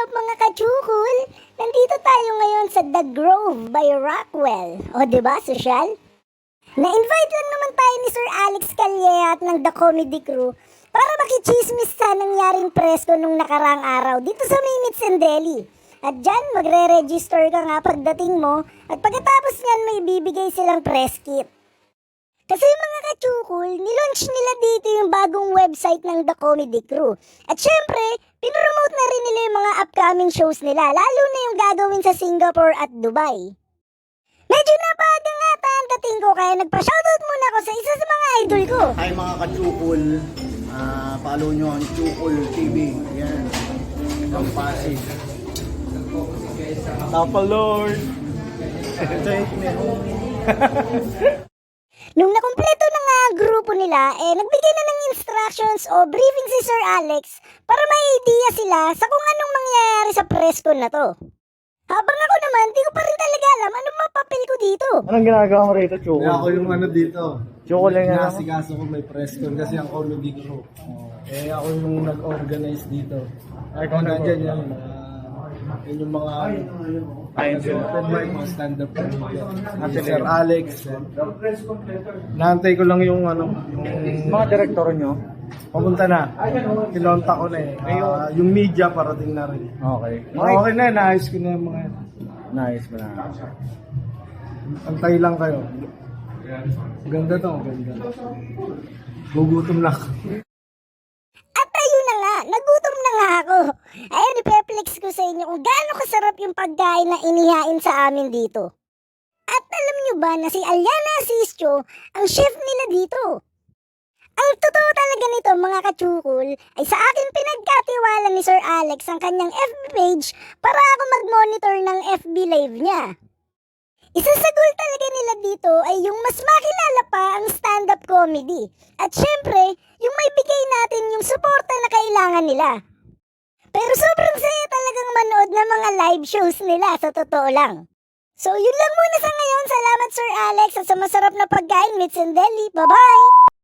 up mga kachukul? Nandito tayo ngayon sa The Grove by Rockwell. O diba, sosyal? Na-invite lang naman tayo ni Sir Alex Calleat ng The Comedy Crew para makichismis sa nangyaring presko nung nakaraang araw dito sa Minutes and Deli. At dyan, magre-register ka nga pagdating mo at pagkatapos nyan may bibigay silang press kit. Kasi mga kachukul, nilaunch nila dito yung bagong website ng The Comedy Crew. At syempre, pinromote na rin nila yung mga upcoming shows nila, lalo na yung gagawin sa Singapore at Dubai. Medyo napaga nga ang dating ko kaya nagpa-shoutout muna ako sa isa sa mga idol ko. Hi mga kachukul, follow nyo ang Chukul TV. Yan, ang Pasig. Tapa Lord. Take me home. Nung nakumpleto na nga ang grupo nila, nagbigay na ng instructions o briefing si Sir Alex para may idea sila sa kung anong mangyayari sa presscon na to. Habang ako naman, di ko pa rin talaga alam anong mapapil ko dito. Anong ginagawa mo rito, Chukul? Ako yung ano dito. Chukul lang yan. Nasikaso ko may presscon kasi ang comedy crew. Ako yung nag-organize dito. Ay, ikaw na dyan yan. Yun yung mga open mic, mga stand-up comedian. Sir Alex. Naantay ko lang yung Mga direktor nyo? papunta na. Kinonta ko na eh. Yung media parating na rin. Okay. Okay na, naayos ko na yung mga yan. Nice mo na. Antay lang kayo. Ganda to, ganda. Gugutom na ako. At ayun na nga, nagutom na nga ako. Ayun, ipeplex ko sa inyo kung gaano kasarap yung pagkain na inihain sa amin dito. At alam nyo ba na si Aliana Asisio ang chef nila dito? Ang totoo talaga nito mga kachukul ay sa akin pinagkatiwala ni Sir Alex ang kanyang FB page para ako mag-monitor ng FB live niya. Isa sa goal talaga nila dito ay yung mas makilala pa ang stand-up comedy. At syempre, yung may bigay natin yung suporta na kailangan nila. Pero sobrang saya talagang manood ng mga live shows nila sa totoo lang. So yun lang muna sa ngayon. Salamat Sir Alex at sa masarap na pagkain, Meets and Deli. Bye-bye!